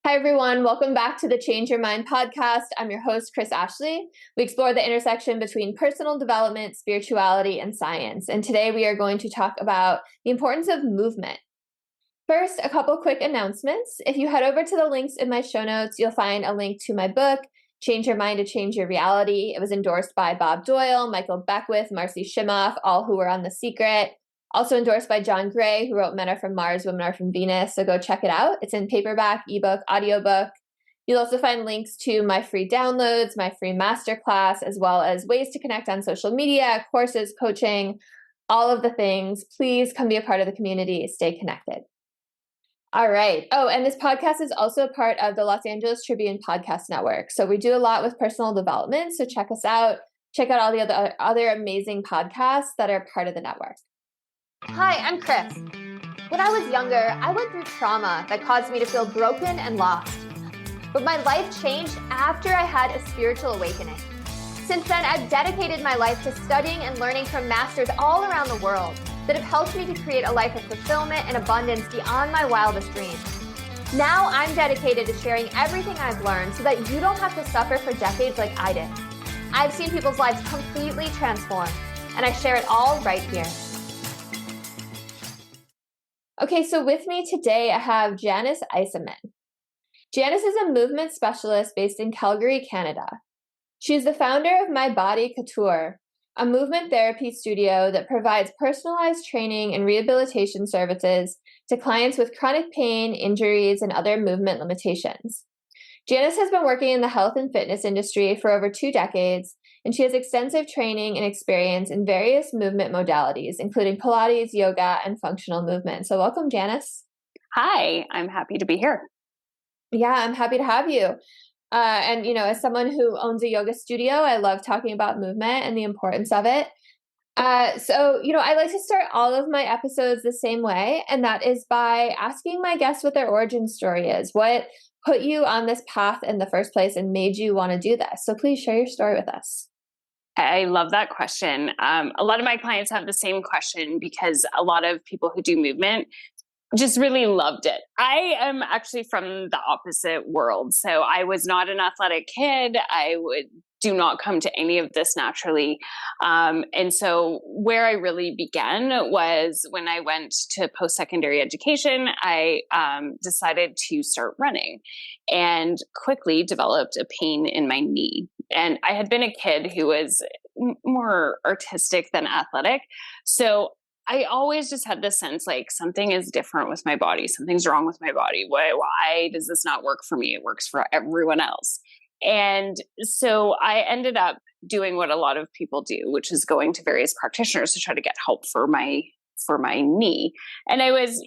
Hi, everyone. Welcome back to the Change Your Mind podcast. I'm your host, Chris Ashley. We explore the intersection between personal development, spirituality, and science. And today we are going to talk about the importance of movement. First, a couple quick announcements. If you head over to the links in my show notes, you'll find a link to my book, Change Your Mind to Change Your Reality. It was endorsed by Bob Doyle, Michael Beckwith, Marcy Shimoff, all who were on The Secret. Also endorsed by John Gray, who wrote Men Are From Mars, Women Are From Venus. So go check it out. It's in paperback, ebook, audiobook. You'll also find links to my free downloads, my free masterclass, as well as ways to connect on social media, courses, coaching, all of the things. Please come be a part of the community. Stay connected. All right. Oh, and this podcast is also a part of the Los Angeles Tribune Podcast Network. So we do a lot with personal development. So check us out. Check out all the other amazing podcasts that are part of the network. Hi, I'm Chris. When I was younger, I went through trauma that caused me to feel broken and lost. But my life changed after I had a spiritual awakening. Since then, I've dedicated my life to studying and learning from masters all around the world that have helped me to create a life of fulfillment and abundance beyond my wildest dreams. Now I'm dedicated to sharing everything I've learned so that you don't have to suffer for decades like I did. I've seen people's lives completely transform, and I share it all right here. Okay, so with me today, I have Janis Isaman. Janis is a movement specialist based in Calgary, Canada. She is the founder of My Body Couture, a movement therapy studio that provides personalized training and rehabilitation services to clients with chronic pain, injuries, and other movement limitations. Janis has been working in the health and fitness industry for over 2 decades, and she has extensive training and experience in various movement modalities, including Pilates, yoga, and functional movement. So welcome, Janis. Hi, I'm happy to be here. Yeah, I'm happy to have you. And, as someone who owns a yoga studio, I love talking about movement and the importance of it. So, I like to start all of my episodes the same way, and that is by asking my guests what their origin story is. What put you on this path in the first place and made you want to do this? So please share your story with us. I love that question. A lot of my clients have the same question because a lot of people who do movement just really loved it. I am actually from the opposite world. So I was not an athletic kid. I do not come to any of this naturally. And so where I really began was when I went to post-secondary education, I decided to start running and quickly developed a pain in my knee. And I had been a kid who was more artistic than athletic. So I always just had this sense like something is different with my body. Something's wrong with my body. Why does this not work for me? It works for everyone else. And so I ended up doing what a lot of people do, which is going to various practitioners to try to get help for my knee. And I was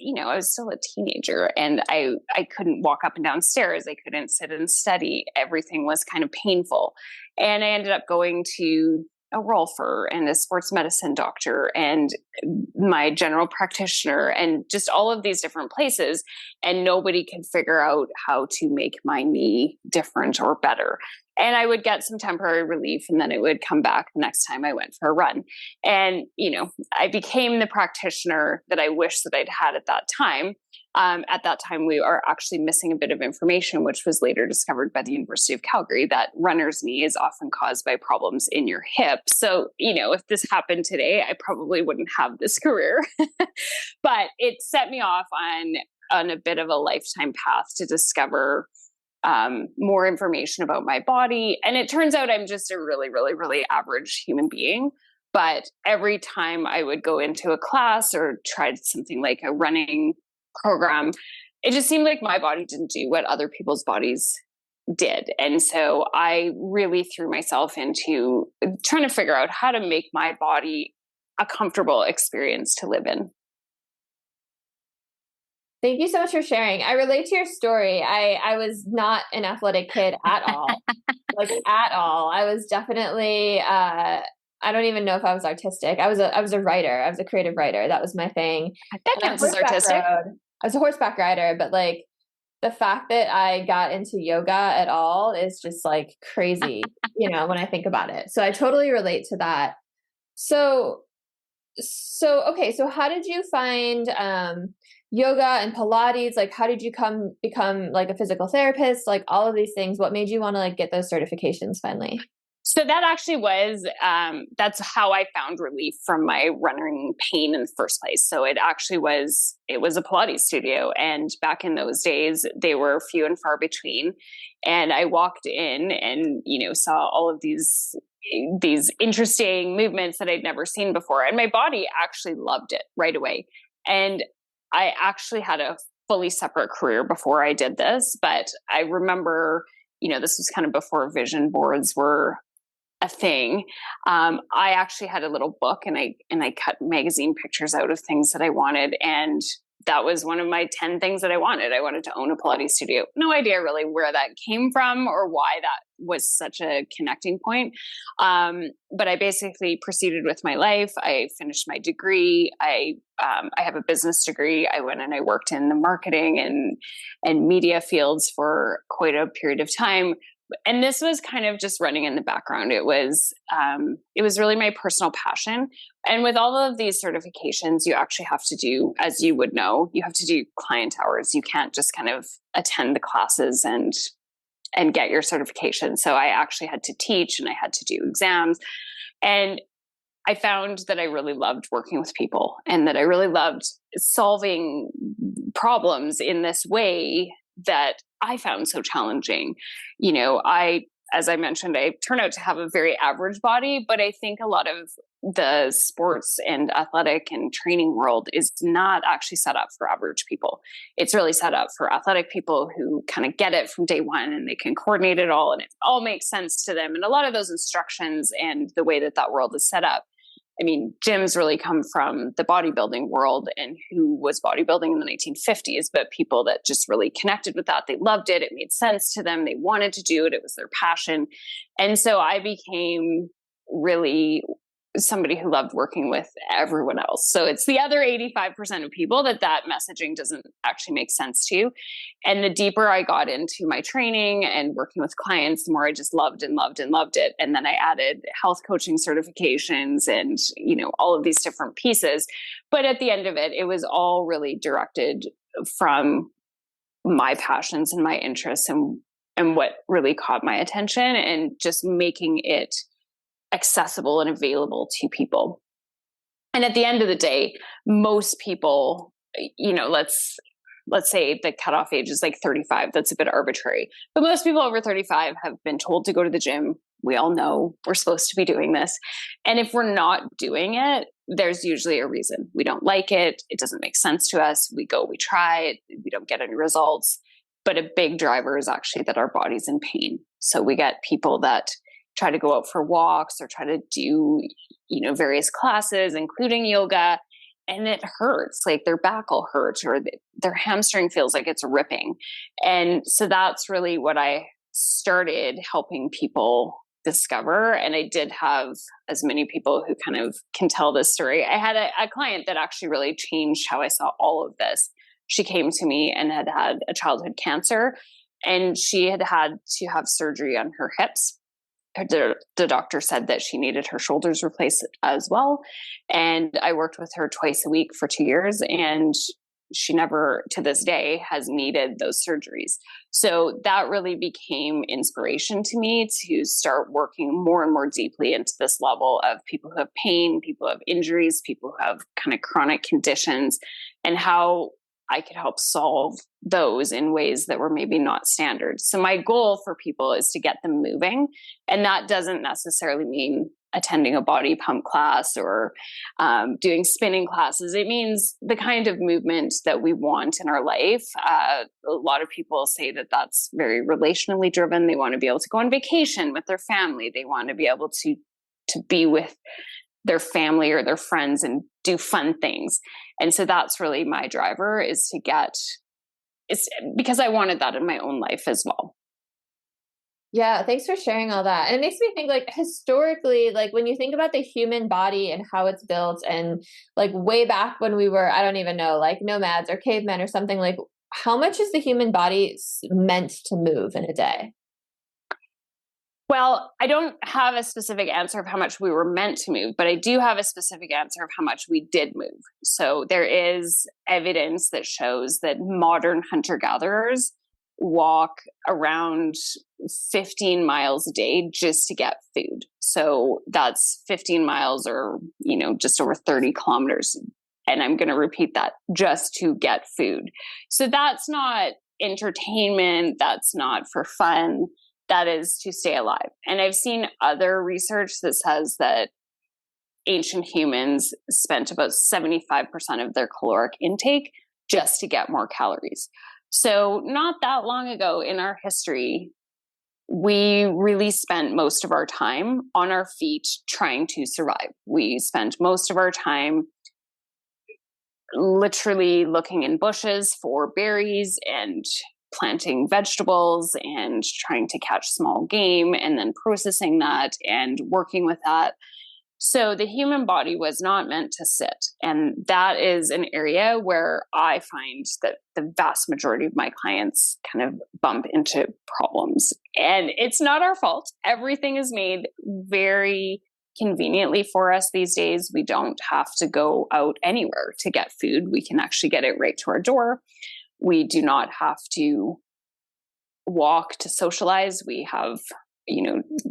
still a teenager and I couldn't walk up and down stairs. I couldn't sit and study. Everything was kind of painful. And I ended up going to a rolfer and a sports medicine doctor and my general practitioner and just all of these different places. And nobody could figure out how to make my knee different or better. And I would get some temporary relief and then it would come back the next time I went for a run. And, I became the practitioner that I wish that I'd had at that time. At that time, we are actually missing a bit of information, which was later discovered by the University of Calgary, that runner's knee is often caused by problems in your hip. So, if this happened today, I probably wouldn't have this career. But it set me off on a bit of a lifetime path to discover more information about my body. And it turns out I'm just a really, really, really average human being. But every time I would go into a class or tried something like a running program, it just seemed like my body didn't do what other people's bodies did. And so I really threw myself into trying to figure out how to make my body a comfortable experience to live in. Thank you so much for sharing. I relate to your story. I was not an athletic kid at all, at all. I was definitely, I don't even know if I was artistic. I was a writer. I was a creative writer. That was my thing. That counts as artistic. I was a horseback rider, but the fact that I got into yoga at all is just crazy, when I think about it. So I totally relate to that. So okay. So how did you find, yoga and Pilates? Like, how did you become like a physical therapist? Like all of these things, what made you want to like get those certifications finally? So that actually was, that's how I found relief from my running pain in the first place. So it was a Pilates studio. And back in those days, they were few and far between. And I walked in and, saw all of these interesting movements that I'd never seen before. And my body actually loved it right away. And I actually had a fully separate career before I did this. But I remember, this was kind of before vision boards were a thing. I actually had a little book and I cut magazine pictures out of things that I wanted. And that was one of my 10 things that I wanted. I wanted to own a Pilates studio. No idea really where that came from or why that was such a connecting point. But I basically proceeded with my life. I finished my degree. I have a business degree. I went and I worked in the marketing and media fields for quite a period of time. And this was kind of just running in the background. It was really my personal passion. And with all of these certifications, you actually have to do, as you would know, you have to do client hours. You can't just kind of attend the classes and get your certification. So I actually had to teach and I had to do exams. And I found that I really loved working with people and that I really loved solving problems in this way that I found so challenging. As I mentioned, I turn out to have a very average body, but I think a lot of the sports and athletic and training world is not actually set up for average people. It's really set up for athletic people who kind of get it from day one and they can coordinate it all and it all makes sense to them. And a lot of those instructions and the way that world is set up, I mean, gyms really come from the bodybuilding world and who was bodybuilding in the 1950s, but people that just really connected with that. They loved it. It made sense to them. They wanted to do it. It was their passion. And so I became really somebody who loved working with everyone else. So it's the other 85% of people that messaging doesn't actually make sense to. And the deeper I got into my training and working with clients, the more I just loved and loved and loved it. And then I added health coaching certifications and, all of these different pieces. But at the end of it, it was all really directed from my passions and my interests and what really caught my attention and just making it accessible and available to people. And at the end of the day, most people, let's say the cutoff age is like 35. That's a bit arbitrary, but most people over 35 have been told to go to the gym. We all know we're supposed to be doing this. And if we're not doing it, there's usually a reason. We don't like it. It doesn't make sense to us. We try it. We don't get any results. But a big driver is actually that our body's in pain. So we get people that try to go out for walks or try to do, various classes, including yoga, and it hurts. Like their back will hurt or their hamstring feels like it's ripping. And so that's really what I started helping people discover. And I did have as many people who kind of can tell this story. I had a client that actually really changed how I saw all of this. She came to me and had a childhood cancer, and she had to have surgery on her hips. The doctor said that she needed her shoulders replaced as well. And I worked with her twice a week for 2 years, and she never to this day has needed those surgeries. So that really became inspiration to me to start working more and more deeply into this level of people who have pain, people who have injuries, people who have kind of chronic conditions, and how I could help solve those in ways that were maybe not standard. So my goal for people is to get them moving. And that doesn't necessarily mean attending a body pump class or doing spinning classes. It means the kind of movement that we want in our life. A lot of people say that that's very relationally driven. They want to be able to go on vacation with their family. They want to be able to be with their family or their friends and do fun things. And so that's really my driver it's because I wanted that in my own life as well. Yeah, thanks for sharing all that. And it makes me think like historically, like when you think about the human body and how it's built and like way back when we were, I don't even know, like nomads or cavemen or something, like how much is the human body meant to move in a day? Well, I don't have a specific answer of how much we were meant to move, but I do have a specific answer of how much we did move. So there is evidence that shows that modern hunter-gatherers walk around 15 miles a day just to get food. So that's 15 miles or, just over 30 kilometers. And I'm going to repeat that, just to get food. So that's not entertainment. That's not for fun. That is to stay alive. And I've seen other research that says that ancient humans spent about 75% of their caloric intake just to get more calories. So not that long ago in our history, we really spent most of our time on our feet trying to survive. We spent most of our time literally looking in bushes for berries and planting vegetables and trying to catch small game and then processing that and working with that. So the human body was not meant to sit. And that is an area where I find that the vast majority of my clients kind of bump into problems. And it's not our fault. Everything is made very conveniently for us these days. We don't have to go out anywhere to get food. We can actually get it right to our door. We do not have to walk to socialize. We have,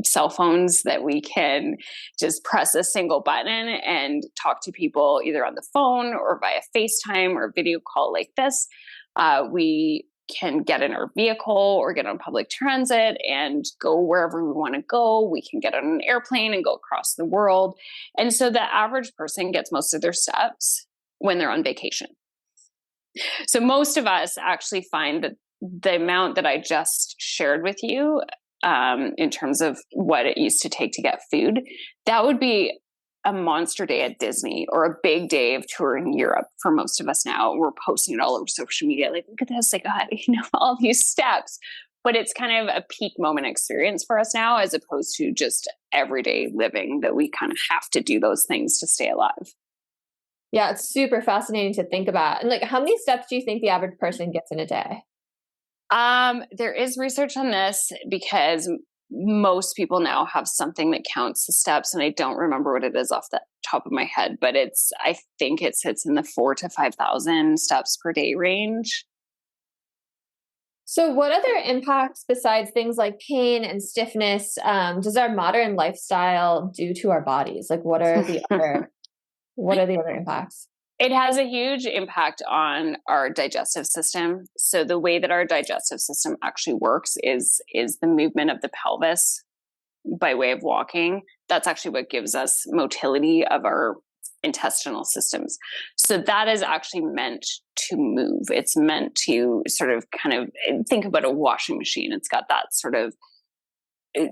cell phones that we can just press a single button and talk to people either on the phone or via FaceTime or video call like this. We can get in our vehicle or get on public transit and go wherever we want to go. We can get on an airplane and go across the world. And so the average person gets most of their steps when they're on vacation. So most of us actually find that the amount that I just shared with you, in terms of what it used to take to get food, that would be a monster day at Disney or a big day of touring Europe for most of us now. We're posting it all over social media. Like, look at this, like, all these steps. But it's kind of a peak moment experience for us now, as opposed to just everyday living that we kind of have to do those things to stay alive. Yeah, it's super fascinating to think about. And how many steps do you think the average person gets in a day? There is research on this because most people now have something that counts the steps, and I don't remember what it is off the top of my head, but I think it sits in the 4,000 to 5,000 steps per day range. So what other impacts besides things like pain and stiffness does our modern lifestyle do to our bodies? What are the other impacts? It has a huge impact on our digestive system. So the way that our digestive system actually works is the movement of the pelvis by way of walking. That's actually what gives us motility of our intestinal systems. So that is actually meant to move. It's meant to sort of kind of think about a washing machine. It's got that sort of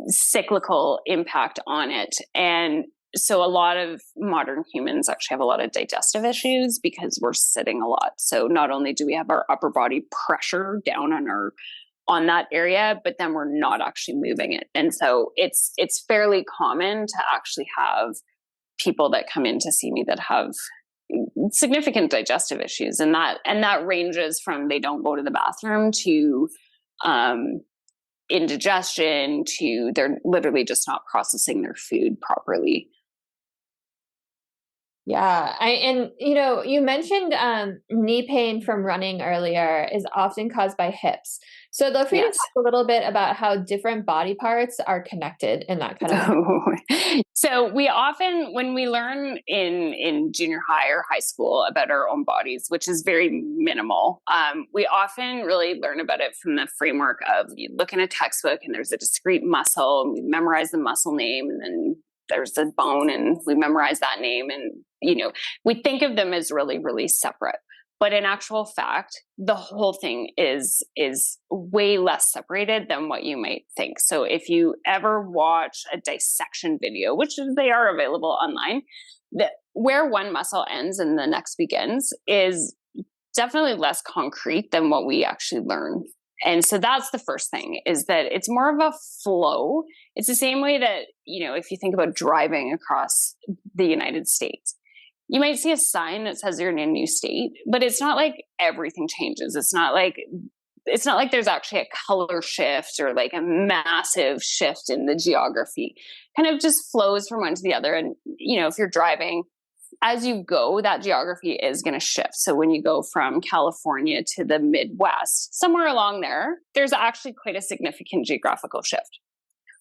cyclical impact on it. And so a lot of modern humans actually have a lot of digestive issues because we're sitting a lot. So not only do we have our upper body pressure down on that area, but then we're not actually moving it. And so it's fairly common to actually have people that come in to see me that have significant digestive issues. And that ranges from they don't go to the bathroom to indigestion to they're literally just not processing their food properly. Yeah. You mentioned knee pain from running earlier is often caused by hips. So I'd love for you to talk a little bit about how different body parts are connected in that kind of. So we often, when we learn in junior high or high school about our own bodies, which is very minimal, we often really learn about it from the framework of you look in a textbook and there's a discrete muscle and we memorize the muscle name, and then there's a bone and we memorize that name, and we think of them as really, really separate. But in actual fact, the whole thing is way less separated than what you might think. So if you ever watch a dissection video, which they are available online, that where one muscle ends and the next begins is definitely less concrete than what we actually learn. And so that's the first thing, is that it's more of a flow. It's the same way that, if you think about driving across the United States, you might see a sign that says you're in a new state, but it's not like everything changes. It's not like it's not like there's actually a color shift or like a massive shift in the geography. Kind of just flows from one to the other. And, if you're driving, as you go, that geography is going to shift. So when you go from California to the Midwest, somewhere along there, there's actually quite a significant geographical shift.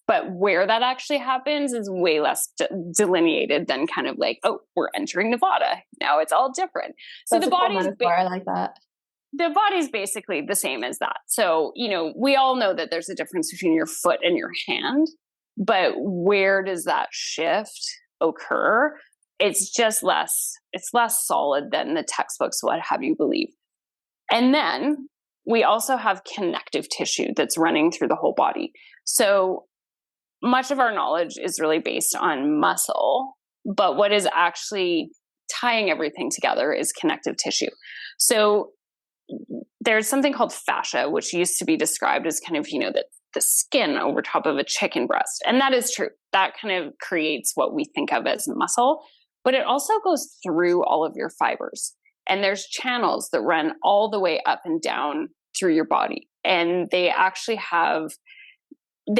But where that actually happens is way less delineated than kind of like, oh, we're entering Nevada. Now it's all different. So the body's I like that. The body's basically the same as that. So, we all know that there's a difference between your foot and your hand, but where does that shift occur? It's less solid than the textbooks would have you believe. And then we also have connective tissue that's running through the whole body. So much of our knowledge is really based on muscle, but what is actually tying everything together is connective tissue. So there's something called fascia, which used to be described as kind of, the skin over top of a chicken breast. And that is true. That kind of creates what we think of as muscle, but it also goes through all of your fibers. And there's channels that run all the way up and down through your body. And they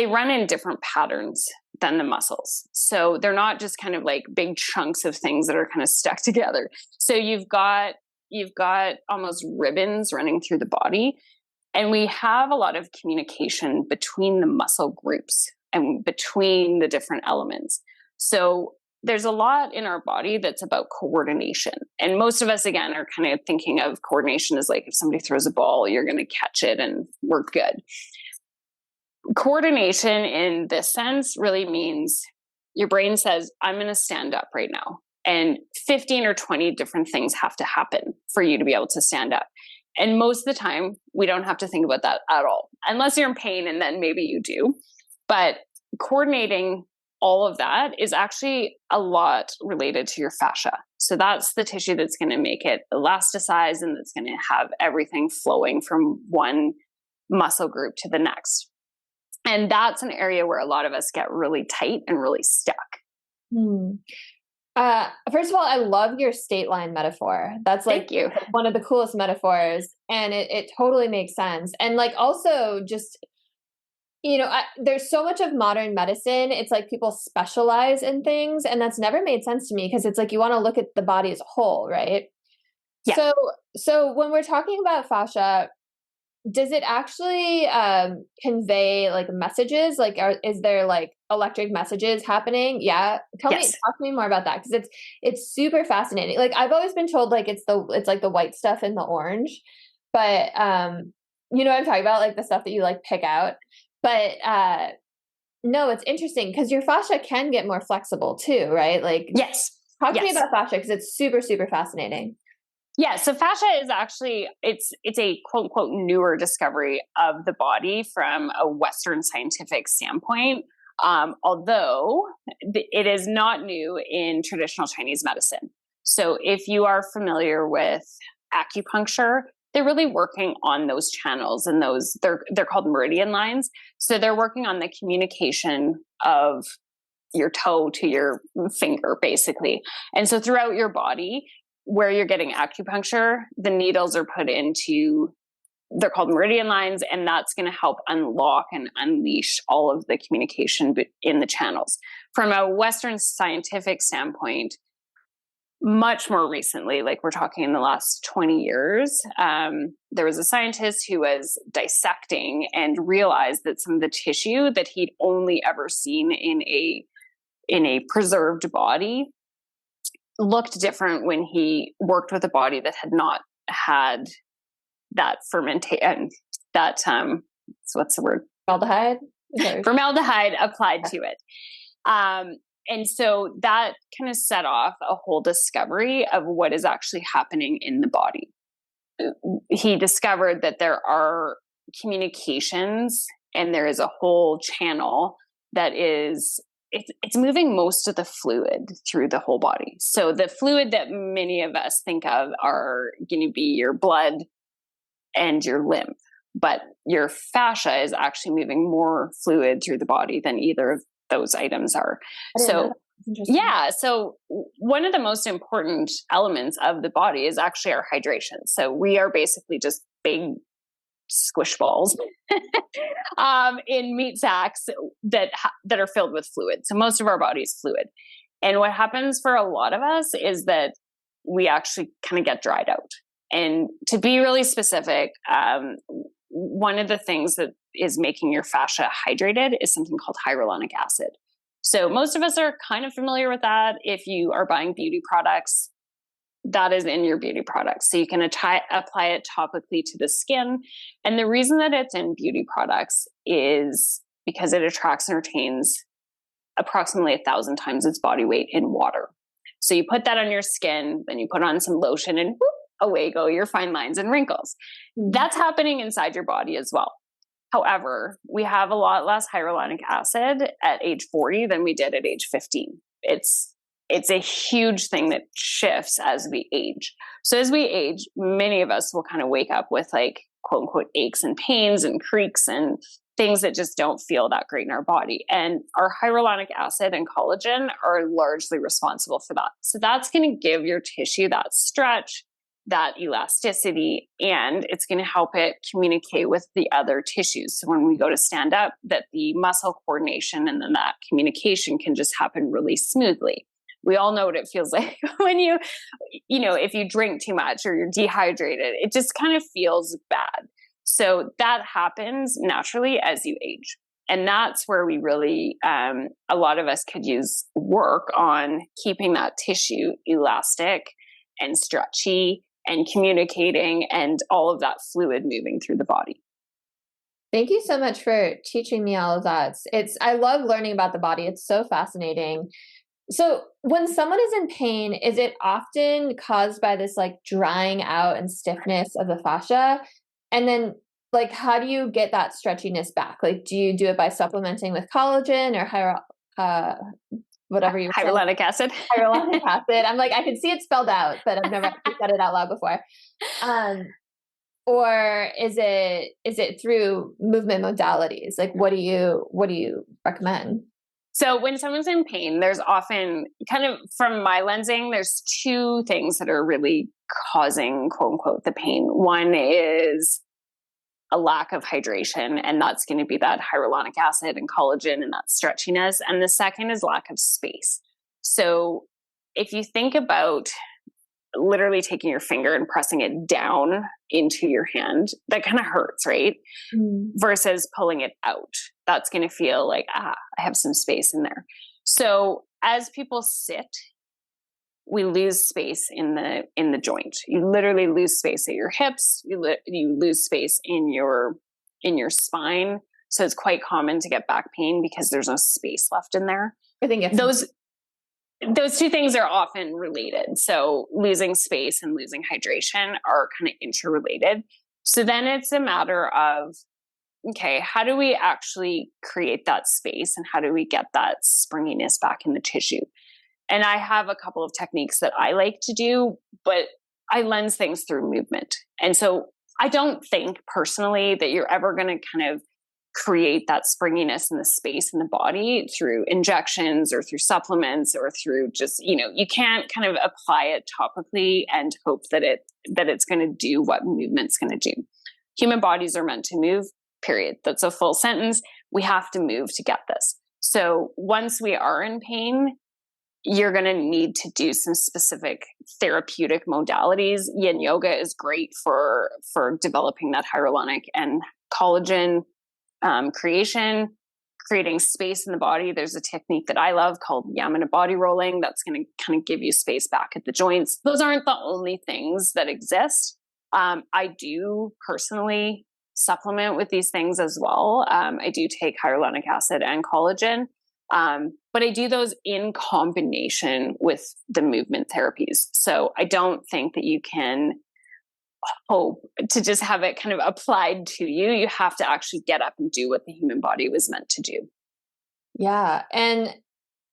run in different patterns than the muscles. So they're not just kind of like big chunks of things that are kind of stuck together. So you've got almost ribbons running through the body. And we have a lot of communication between the muscle groups and between the different elements. So there's a lot in our body that's about coordination. And most of us, again, are kind of thinking of coordination as like if somebody throws a ball, you're going to catch it and we're good. Coordination in this sense really means your brain says, I'm going to stand up right now. And 15 or 20 different things have to happen for you to be able to stand up. And most of the time, we don't have to think about that at all, unless you're in pain, and then maybe you do. But coordinating all of that is actually a lot related to your fascia. So that's the tissue that's going to make it elasticize, and that's going to have everything flowing from one muscle group to the next. And that's an area where a lot of us get really tight and really stuck. First of all, I love your state line metaphor. That's like one of the coolest metaphors, and it totally makes sense. And like also just, there's so much of modern medicine. It's like people specialize in things, and that's never made sense to me because it's like you want to look at the body as a whole, right? Yeah. So when we're talking about fascia, does it actually convey like messages? Like, is there like electric messages happening? Yeah. Talk to me more about that. Cause it's super fascinating. Like I've always been told like, it's like the white stuff and the orange, but I'm talking about like the stuff that you like pick out, but no, it's interesting because your fascia can get more flexible too, right? Like, talk to me about fascia. Cause it's super, super fascinating. Yeah, so fascia is actually, it's a quote unquote newer discovery of the body from a Western scientific standpoint, although it is not new in traditional Chinese medicine. So if you are familiar with acupuncture, they're really working on those channels, and they're called meridian lines. So they're working on the communication of your toe to your finger, basically. And so throughout your body, where you're getting acupuncture, the needles are put into, they're called meridian lines, and that's going to help unlock and unleash all of the communication in the channels. From a Western scientific standpoint, much more recently, like we're talking in the last 20 years, there was a scientist who was dissecting and realized that some of the tissue that he'd only ever seen in a preserved body looked different when he worked with a body that had not had that fermentation, so what's the word? Formaldehyde applied to it. And so that kind of set off a whole discovery of what is actually happening in the body. He discovered that there are communications, and there is a whole channel that is it's moving most of the fluid through the whole body. So the fluid that many of us think of are going to be your blood and your lymph, but your fascia is actually moving more fluid through the body than either of those items are. So one of the most important elements of the body is actually our hydration. So we are basically just big squish balls in meat sacks that are filled with fluid. So most of our body is fluid. And what happens for a lot of us is that we actually kind of get dried out. And to be really specific, one of the things that is making your fascia hydrated is something called hyaluronic acid. So most of us are kind of familiar with that. If you are buying beauty products, that is in your beauty products. So you can apply it topically to the skin. And the reason that it's in beauty products is because it attracts and retains approximately 1,000 times its body weight in water. So you put that on your skin, then you put on some lotion and whoop, away go your fine lines and wrinkles. That's happening inside your body as well. However, we have a lot less hyaluronic acid at age 40 than we did at age 15. It's a huge thing that shifts as we age. So as we age, many of us will kind of wake up with like quote unquote aches and pains and creaks and things that just don't feel that great in our body. And our hyaluronic acid and collagen are largely responsible for that. So that's going to give your tissue that stretch, that elasticity, and it's going to help it communicate with the other tissues. So when we go to stand up, that the muscle coordination and then that communication can just happen really smoothly. We all know what it feels like when if you drink too much or you're dehydrated, it just kind of feels bad. So that happens naturally as you age. And that's where we really, a lot of us could use work on keeping that tissue elastic and stretchy and communicating and all of that fluid moving through the body. Thank you so much for teaching me all of that. I love learning about the body. It's so fascinating. So when someone is in pain, is it often caused by this like drying out and stiffness of the fascia? And then like, how do you get that stretchiness back? Like, do you do it by supplementing with collagen or whatever you hyaluronic acid? Hyaluronic acid. I'm like, I can see it spelled out, but I've never said it out loud before. Or is it through movement modalities? Like, what do you recommend? So when someone's in pain, there's often kind of, from my lensing, there's two things that are really causing quote unquote the pain. One is a lack of hydration, and that's going to be that hyaluronic acid and collagen and that stretchiness. And the second is lack of space. So if you think about literally taking your finger and pressing it down into your hand, that kind of hurts, right? Versus pulling it out. That's going to feel like, I have some space in there. So as people sit, we lose space in the joint. You literally lose space at your hips. You lose space in your spine. So it's quite common to get back pain because there's no space left in there. I think those two things are often related. So losing space and losing hydration are kind of interrelated. So then it's a matter of, okay, how do we actually create that space and how do we get that springiness back in the tissue? And I have a couple of techniques that I like to do, but I lens things through movement. And so I don't think personally that you're ever going to kind of create that springiness in the space in the body through injections or through supplements or through just, you can't kind of apply it topically and hope that it's going to do what movement's going to do. Human bodies are meant to move, period. That's a full sentence. We have to move to get this. So once we are in pain, you're going to need to do some specific therapeutic modalities. Yin yoga is great for developing that hyaluronic and collagen creating space in the body. There's a technique that I love called Yamana body rolling that's going to kind of give you space back at the joints. Those aren't the only things that exist. I do personally supplement with these things as well. I do take hyaluronic acid and collagen. But I do those in combination with the movement therapies. So I don't think that you can hope to just have it kind of applied to you. You have to actually get up and do what the human body was meant to do. Yeah. And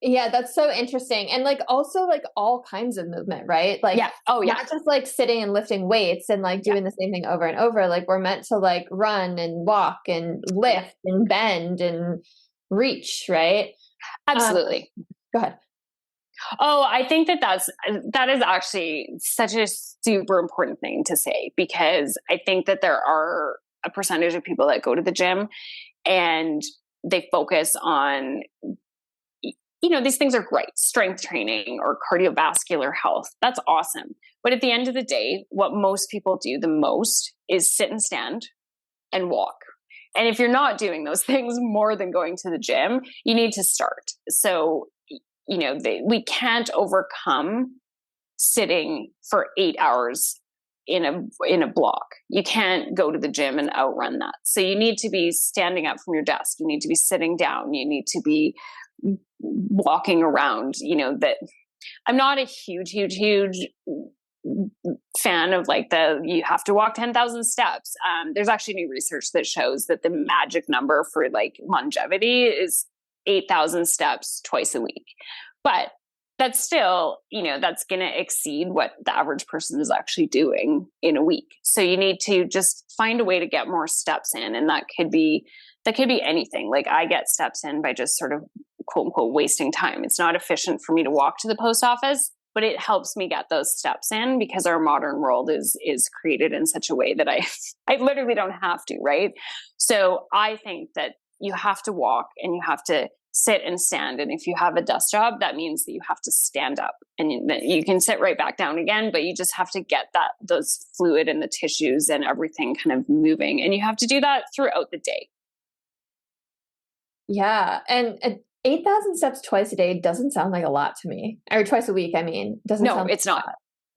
yeah, that's so interesting. And like also like all kinds of movement, right? Like, yeah. Oh yeah. Not just like sitting and lifting weights and like doing the same thing over and over. Like we're meant to like run and walk and lift and bend and reach, right? Absolutely. Go ahead. Oh, I think that is actually such a super important thing to say, because I think that there are a percentage of people that go to the gym and they focus on, these things are great, strength training or cardiovascular health. That's awesome. But at the end of the day, what most people do the most is sit and stand and walk. And if you're not doing those things more than going to the gym, you need to start. So, we can't overcome sitting for 8 hours in a block. You can't go to the gym and outrun that. So you need to be standing up from your desk. You need to be sitting down. You need to be walking around. That I'm not a huge fan of like you have to walk 10,000 steps. There's actually new research that shows that the magic number for like longevity is 8,000 steps twice a week. But that's still, that's going to exceed what the average person is actually doing in a week. So you need to just find a way to get more steps in. And that could be anything. Like I get steps in by just sort of quote unquote wasting time. It's not efficient for me to walk to the post office, but it helps me get those steps in because our modern world is created in such a way that I literally don't have to, right? So I think that you have to walk and you have to sit and stand. And if you have a desk job, that means that you have to stand up and you can sit right back down again, but you just have to get those fluid and the tissues and everything kind of moving. And you have to do that throughout the day. Yeah. And 8,000 steps twice a day doesn't sound like a lot to me. Or twice a week, I mean. Doesn't sound it's not.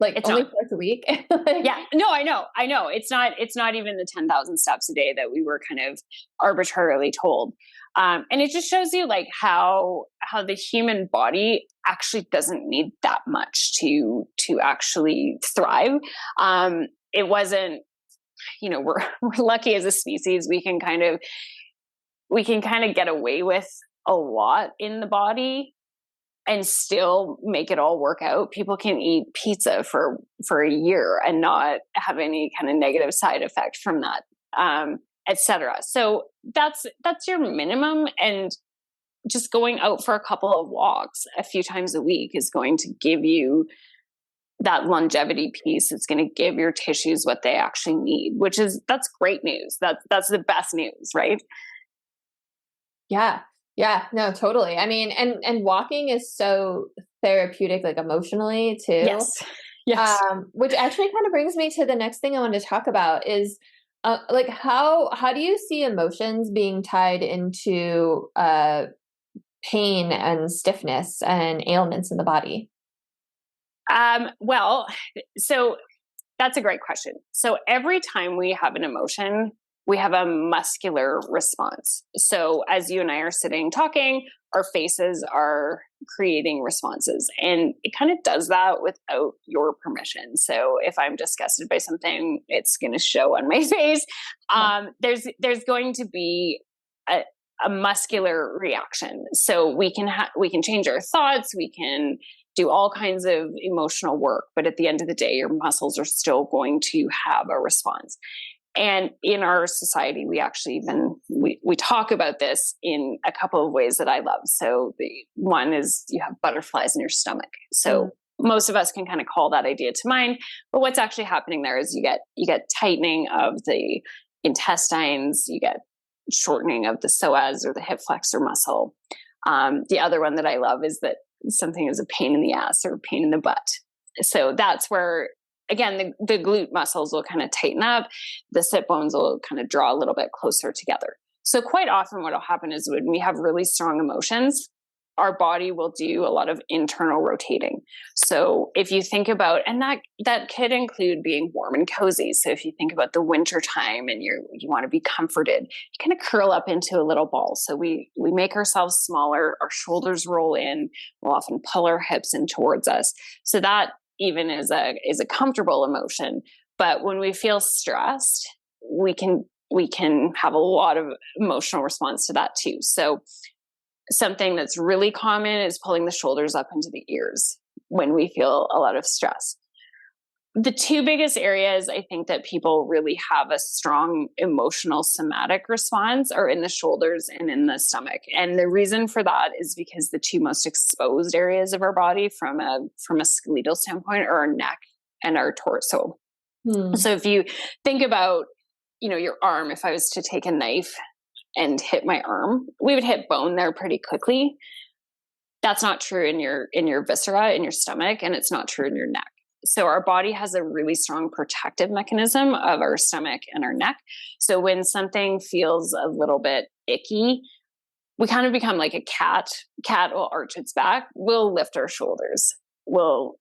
Like it's only not. Twice a week? Yeah. No, I know. It's not even the 10,000 steps a day that we were kind of arbitrarily told. And it just shows you like how the human body actually doesn't need that much to actually thrive. It wasn't, we're lucky as a species. We can kind of get away with a lot in the body and still make it all work out. People can eat pizza for a year and not have any kind of negative side effect from that. Etc. So that's your minimum, and just going out for a couple of walks a few times a week is going to give you that longevity piece. It's going to give your tissues what they actually need, that's great news. That's the best news, right? Yeah. Yeah, no, totally. I mean, and walking is so therapeutic, like emotionally too. Yes. Which actually kind of brings me to the next thing I wanted to talk about is like how do you see emotions being tied into pain and stiffness and ailments in the body? Well, so that's a great question. So every time we have an emotion, we have a muscular response. So as you and I are sitting talking, our faces are creating responses, and it kind of does that without your permission. So if I'm disgusted by something, it's going to show on my face. There's going to be a muscular reaction. So we can change our thoughts. We can do all kinds of emotional work, but at the end of the day, your muscles are still going to have a response. And in our society, we actually we talk about this in a couple of ways that I love. So the one is you have butterflies in your stomach. So most of us can kind of call that idea to mind. But what's actually happening there is you get tightening of the intestines, you get shortening of the psoas or the hip flexor muscle. The other one that I love is that something is a pain in the ass or a pain in the butt. So that's where, again, the glute muscles will kind of tighten up. The sit bones will kind of draw a little bit closer together. So quite often what will happen is when we have really strong emotions, our body will do a lot of internal rotating. So if you think about, and that could include being warm and cozy. So if you think about the winter time and you want to be comforted, you kind of curl up into a little ball. So we make ourselves smaller, our shoulders roll in, we'll often pull our hips in towards us. So that even is a comfortable emotion. But when we feel stressed, we can have a lot of emotional response to that too. So something that's really common is pulling the shoulders up into the ears when we feel a lot of stress. The two biggest areas I think that people really have a strong emotional somatic response are in the shoulders and in the stomach. And the reason for that is because the two most exposed areas of our body from a skeletal standpoint are our neck and our torso. So if you think about your arm, if I was to take a knife and hit my arm, we would hit bone there pretty quickly. That's not true in your viscera, in your stomach, and it's not true in your neck. So our body has a really strong protective mechanism of our stomach and our neck. So when something feels a little bit icky, we kind of become like a cat. Cat will arch its back. We'll lift our shoulders. We'll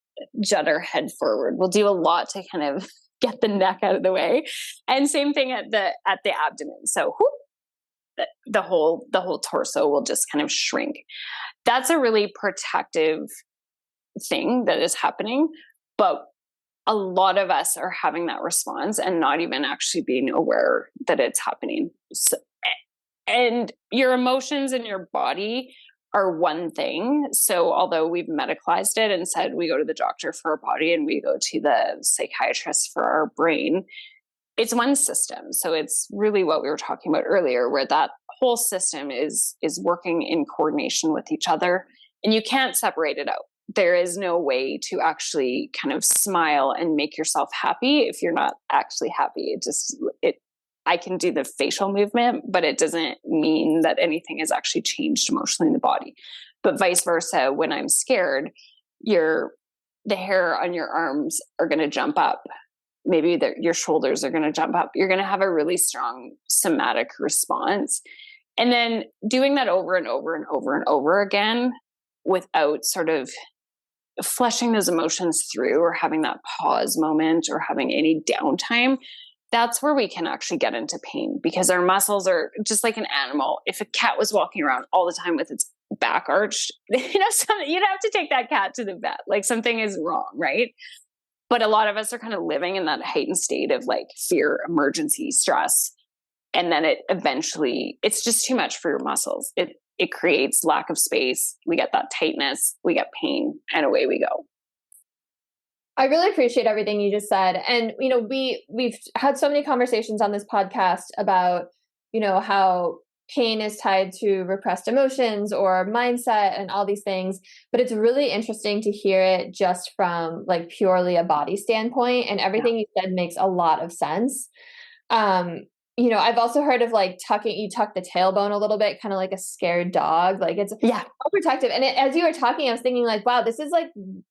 jut our head forward. We'll do a lot to kind of get the neck out of the way. And same thing at the abdomen. So whoop, the whole torso will just kind of shrink. That's a really protective thing that is happening. But a lot of us are having that response and not even actually being aware that it's happening. So, and your emotions in your body are one thing. So although we've medicalized it and said we go to the doctor for our body and we go to the psychiatrist for our brain, it's one system. So it's really what we were talking about earlier, where that whole system is working in coordination with each other, and you can't separate it out. There is no way to actually kind of smile and make yourself happy if you're not actually happy. I can do the facial movement, but it doesn't mean that anything has actually changed emotionally in the body. But vice versa, when I'm scared, the hair on your arms are going to jump up. Maybe your shoulders are going to jump up. You're going to have a really strong somatic response. And then doing that over and over and over and over again without sort of flushing those emotions through or having that pause moment or having any downtime, that's where we can actually get into pain, because our muscles are just like an animal. If a cat was walking around all the time with its back arched, you'd have to take that cat to the vet. Like something is wrong, right? But a lot of us are kind of living in that heightened state of like fear, emergency, stress. And then it's just too much for your muscles. It creates lack of space. We get that tightness, we get pain, and away we go. I really appreciate everything you just said. And, we've had so many conversations on this podcast about, how pain is tied to repressed emotions or mindset and all these things. But it's really interesting to hear it just from like purely a body standpoint. And everything you said makes a lot of sense. I've also heard of like you tuck the tailbone a little bit, kind of like a scared dog. Like it's protective. And as you were talking, I was thinking like, wow, this is like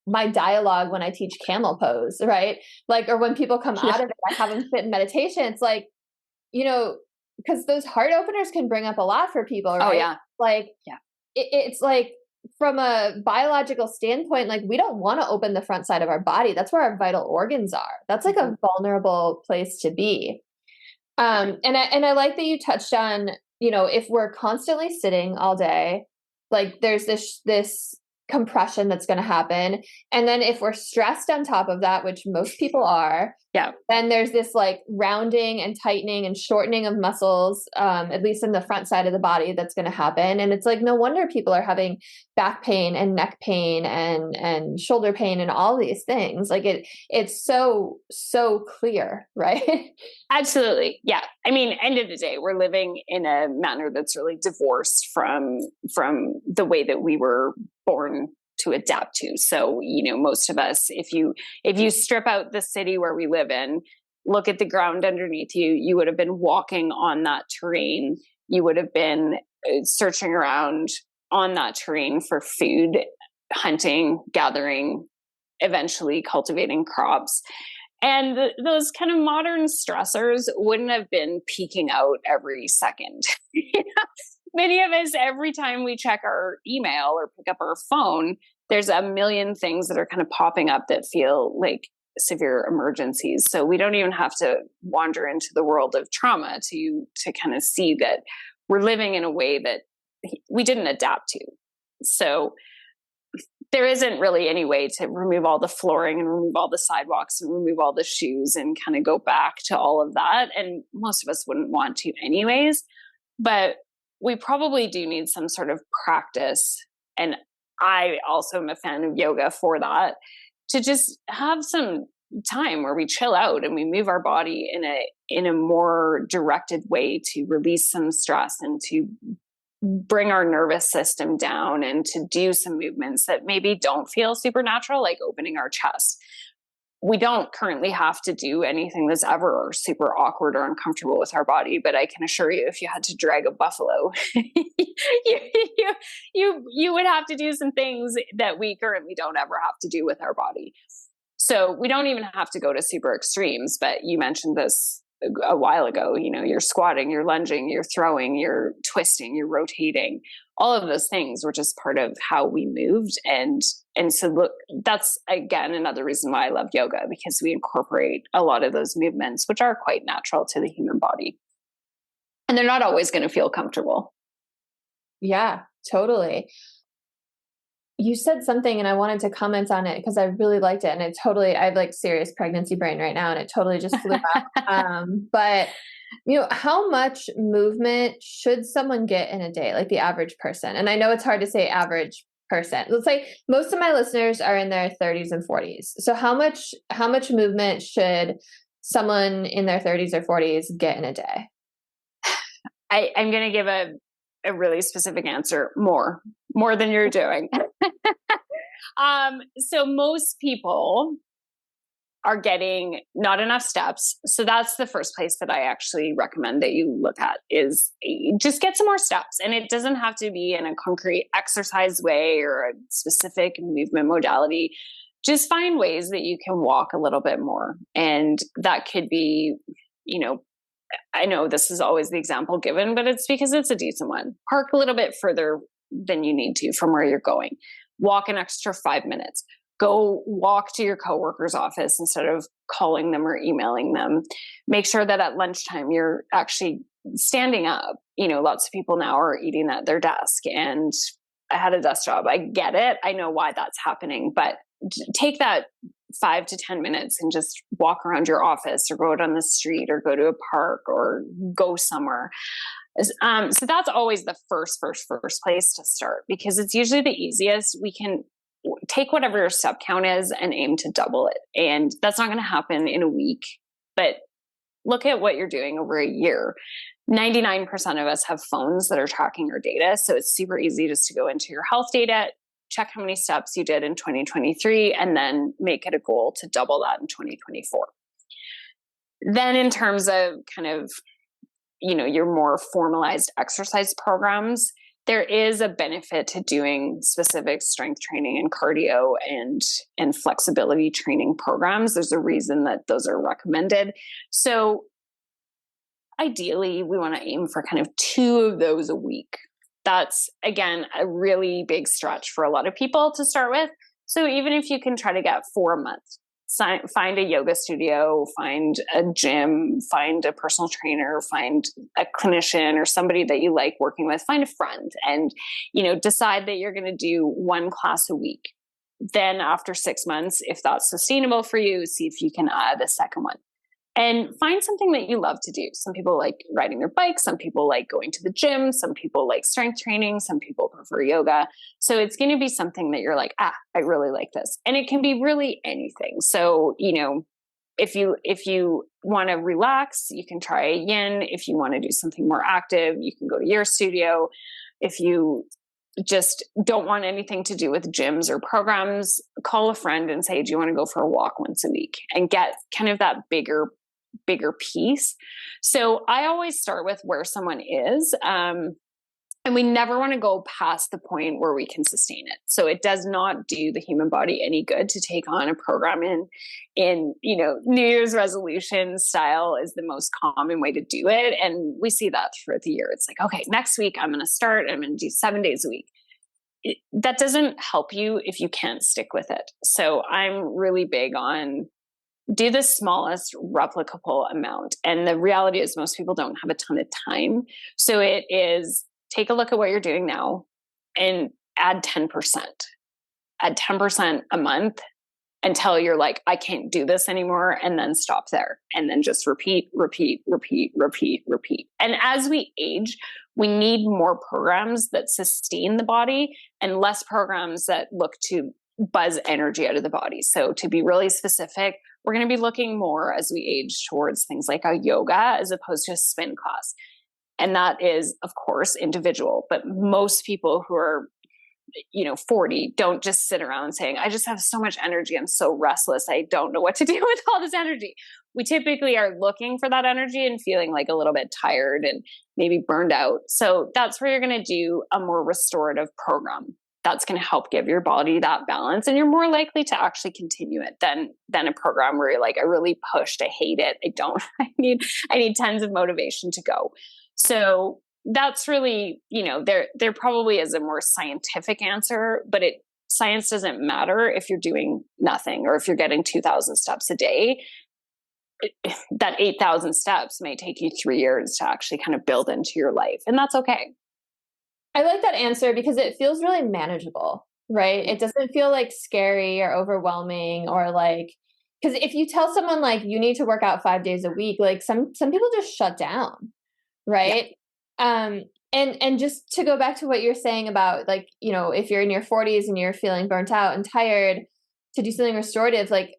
my dialogue when I teach camel pose, right? Like, or when people come out of it, I have them sit in meditation. It's like, because those heart openers can bring up a lot for people, right? Oh yeah. Like, it's like from a biological standpoint, like we don't want to open the front side of our body. That's where our vital organs are. That's like a vulnerable place to be. And I like that you touched on, if we're constantly sitting all day, like there's this compression that's going to happen. And then if we're stressed on top of that, which most people are, then there's this like rounding and tightening and shortening of muscles, at least in the front side of the body, that's going to happen. And it's like, no wonder people are having back pain and neck pain and shoulder pain and all these things. Like it's so clear, right? Absolutely. Yeah. I mean, end of the day, we're living in a manner that's really divorced from the way that we were born to adapt to. So, most of us, if you strip out the city where we live in, look at the ground underneath you, you would have been walking on that terrain. You would have been searching around on that terrain for food, hunting, gathering, eventually cultivating crops. And those kind of modern stressors wouldn't have been peaking out every second. Many of us, every time we check our email or pick up our phone, there's a million things that are kind of popping up that feel like severe emergencies. So we don't even have to wander into the world of trauma to kind of see that we're living in a way that we didn't adapt to. So there isn't really any way to remove all the flooring and remove all the sidewalks and remove all the shoes and kind of go back to all of that. And most of us wouldn't want to anyways, but we probably do need some sort of practice. And I also am a fan of yoga for that, to just have some time where we chill out and we move our body in a more directed way to release some stress and to bring our nervous system down and to do some movements that maybe don't feel supernatural, like opening our chest. we don't currently have to do anything that's ever super awkward or uncomfortable with our body. But I can assure you, if you had to drag a buffalo, you would have to do some things that we currently don't ever have to do with our body. So we don't even have to go to super extremes. But you mentioned this a while ago, you're squatting, you're lunging, you're throwing, you're twisting, you're rotating. All of those things were just part of how we moved. And so look, that's again, another reason why I love yoga, because we incorporate a lot of those movements, which are quite natural to the human body. And they're not always going to feel comfortable. Yeah, totally. You said something and I wanted to comment on it because I really liked it. And I have like serious pregnancy brain right now and it totally just flew out. But how much movement should someone get in a day, like the average person? And I know it's hard to say average person. Let's say most of my listeners are in their 30s and 40s. So how much movement should someone in their 30s or 40s get in a day? I'm going to give a really specific answer. More than you're doing. So most people are getting not enough steps. So that's the first place that I actually recommend that you look at, is just get some more steps. And it doesn't have to be in a concrete exercise way or a specific movement modality. Just find ways that you can walk a little bit more. And that could be, I know this is always the example given, but it's because it's a decent one. Park a little bit further than you need to from where you're going. Walk an extra 5 minutes. Go walk to your coworker's office instead of calling them or emailing them. Make sure that at lunchtime you're actually standing up. Lots of people now are eating at their desk, and I had a desk job. I get it. I know why that's happening, but take that 5 to 10 minutes and just walk around your office or go out on the street or go to a park or go somewhere. So that's always the first place to start, because it's usually the easiest. We can take whatever your step count is and aim to double it. And that's not going to happen in a week, but look at what you're doing over a year. 99% of us have phones that are tracking our data. So it's super easy just to go into your health data, check how many steps you did in 2023, and then make it a goal to double that in 2024. Then in terms of kind of, your more formalized exercise programs, there is a benefit to doing specific strength training and cardio and flexibility training programs. There's a reason that those are recommended. So ideally, we want to aim for kind of 2 of those a week. That's, again, a really big stretch for a lot of people to start with. So even if you can try to get 4 a month, find a yoga studio, find a gym, find a personal trainer, find a clinician or somebody that you like working with, find a friend, and, decide that you're going to do 1 class a week. Then after 6 months, if that's sustainable for you, see if you can add a second one. And find something that you love to do. Some people like riding their bike. Some people like going to the gym. Some people like strength training. Some people prefer yoga. So it's going to be something that you're like, I really like this. And it can be really anything. So, if you want to relax, you can try a yin. If you want to do something more active, you can go to your studio. If you just don't want anything to do with gyms or programs, call a friend and say, do you want to go for a walk once a week, and get kind of that bigger piece. So I always start with where someone is. And we never want to go past the point where we can sustain it. So it does not do the human body any good to take on a program in New Year's resolution style is the most common way to do it. And we see that throughout the year. It's like, okay, next week I'm going to do 7 days a week. That doesn't help you if you can't stick with it. So I'm really big on do the smallest replicable amount. And the reality is most people don't have a ton of time. So it is take a look at what you're doing now and add 10%. Add 10% a month until you're like, I can't do this anymore. And then stop there. And then just repeat. And as we age, we need more programs that sustain the body and less programs that look to buzz energy out of the body. So to be really specific, we're going to be looking more as we age towards things like a yoga as opposed to a spin class. And that is, of course, individual. But most people who are 40, don't just sit around saying, I just have so much energy. I'm so restless. I don't know what to do with all this energy. We typically are looking for that energy and feeling like a little bit tired and maybe burned out. So that's where you're going to do a more restorative program. That's going to help give your body that balance. And you're more likely to actually continue it than a program where you're like, I really pushed, I hate it. I need tons of motivation to go. So that's really, there probably is a more scientific answer, but science doesn't matter if you're doing nothing or if you're getting 2,000 steps a day. That 8,000 steps may take you 3 years to actually kind of build into your life. And that's okay. I like that answer because it feels really manageable, right? It doesn't feel like scary or overwhelming or like, because if you tell someone like you need to work out 5 days a week, like some people just shut down, right? Yeah. And just to go back to what you're saying about like, if you're in your 40s and you're feeling burnt out and tired, to do something restorative, like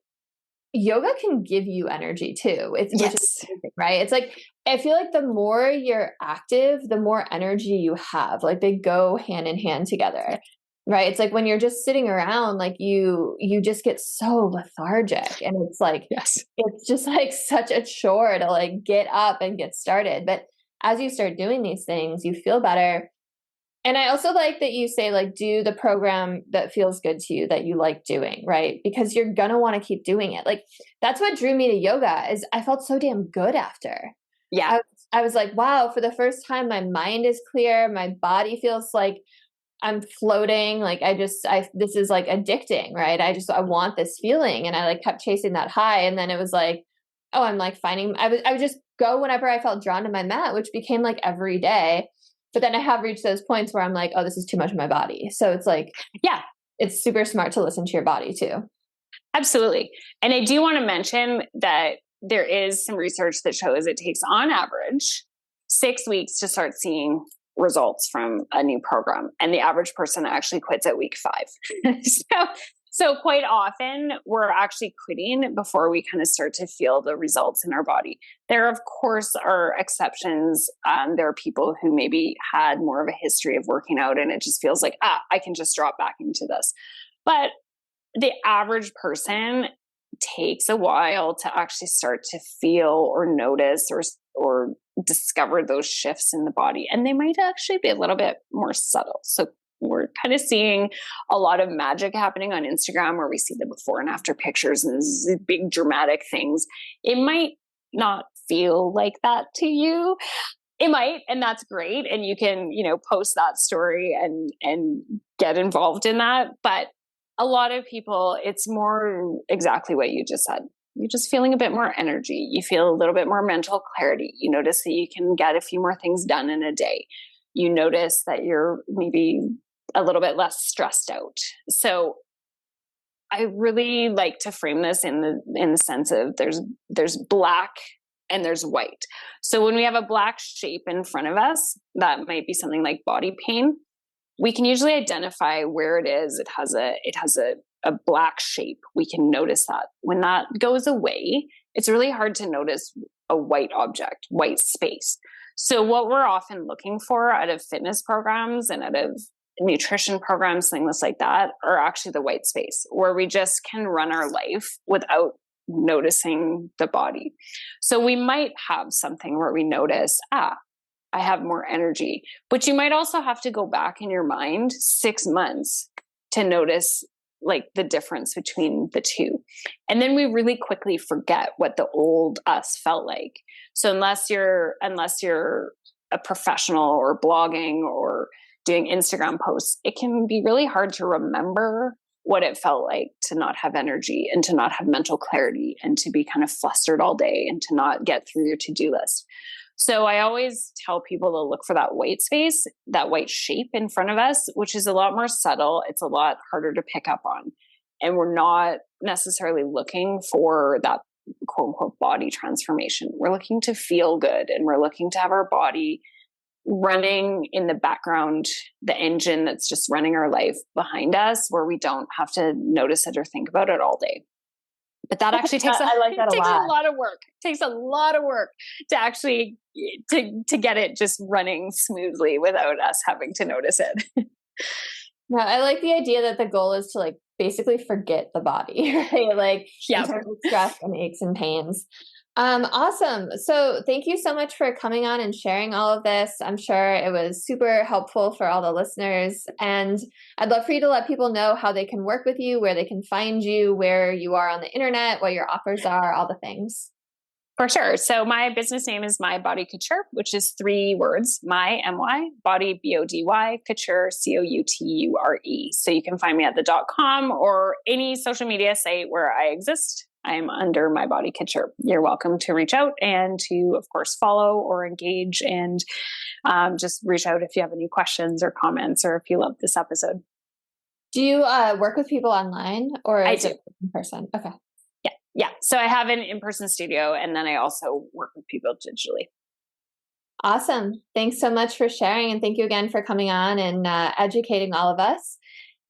yoga can give you energy too. Which is amazing, right? It's like, I feel like the more you're active, the more energy you have. Like they go hand in hand together, right? It's like when you're just sitting around, like you just get so lethargic, and it's like, it's just like such a chore to like get up and get started. But as you start doing these things, you feel better. And I also like that you say like, do the program that feels good to you, that you like doing, right? Because you're going to want to keep doing it. Like that's what drew me to yoga, is I felt so damn good after. Yeah. I was like, wow, for the first time, my mind is clear. My body feels like I'm floating. Like this is like addicting, right? I want this feeling. And I like kept chasing that high. And then it was like, oh, I'm like I would just go whenever I felt drawn to my mat, which became like every day. But then I have reached those points where I'm like, oh, this is too much of my body. So it's like, yeah, it's super smart to listen to your body too. Absolutely. And I do want to mention that there is some research that shows it takes on average 6 weeks to start seeing results from a new program. And the average person actually quits at week 5. So quite often we're actually quitting before we kind of start to feel the results in our body. There, of course, are exceptions. There are people who maybe had more of a history of working out and it just feels like, I can just drop back into this. But the average person takes a while to actually start to feel or notice or discover those shifts in the body. And they might actually be a little bit more subtle. So we're kind of seeing a lot of magic happening on Instagram where we see the before and after pictures and these big dramatic things. It might not feel like that to you. It might, and that's great. And you can, post that story and get involved in that. But a lot of people, it's more exactly what you just said. You're just feeling a bit more energy. You feel a little bit more mental clarity. You notice that you can get a few more things done in a day. You notice that you're maybe a little bit less stressed out. So I really like to frame this in the sense of there's black and there's white. So when we have a black shape in front of us, that might be something like body pain. We can usually identify where it is. It has a black shape. We can notice that. When that goes away, it's really hard to notice a white object, white space. So what we're often looking for out of fitness programs and out of nutrition programs, things like that, are actually the white space where we just can run our life without noticing the body. So we might have something where we notice, I have more energy, but you might also have to go back in your mind 6 months to notice like the difference between the two. And then we really quickly forget what the old us felt like. So unless you're a professional or blogging or doing Instagram posts, it can be really hard to remember what it felt like to not have energy and to not have mental clarity and to be kind of flustered all day and to not get through your to-do list. So I always tell people to look for that white space, that white shape in front of us, which is a lot more subtle. It's a lot harder to pick up on. And we're not necessarily looking for that quote unquote body transformation. We're looking to feel good and we're looking to have our body running in the background, the engine that's just running our life behind us, where we don't have to notice it or think about it all day. But that actually takes a lot of work. It takes a lot of work to actually to get it just running smoothly without us having to notice it. No, I like the idea that the goal is to like basically forget the body, right? Like in Yeah. terms of stress and aches and pains. Awesome. So thank you so much for coming on and sharing all of this. I'm sure it was super helpful for all the listeners. And I'd love for you to let people know how they can work with you, where they can find you, where you are on the internet, what your offers are, all the things. For sure. So my business name is My Body Couture, which is 3 words: my, M-Y, body, B-O-D-Y, couture, C-O-U-T-U-R-E. So you can find me at the .com or any social media site where I exist. I'm under My Body Couture. You're welcome to reach out and to, of course, follow or engage, and just reach out if you have any questions or comments, or if you love this episode. Do you work with people online, or is it in person? Okay. Yeah. So I have an in-person studio, and then I also work with people digitally. Awesome. Thanks so much for sharing. And thank you again for coming on and educating all of us.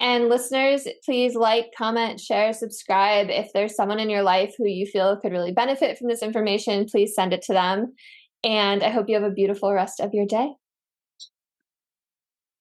And listeners, please like, comment, share, subscribe. If there's someone in your life who you feel could really benefit from this information, please send it to them. And I hope you have a beautiful rest of your day.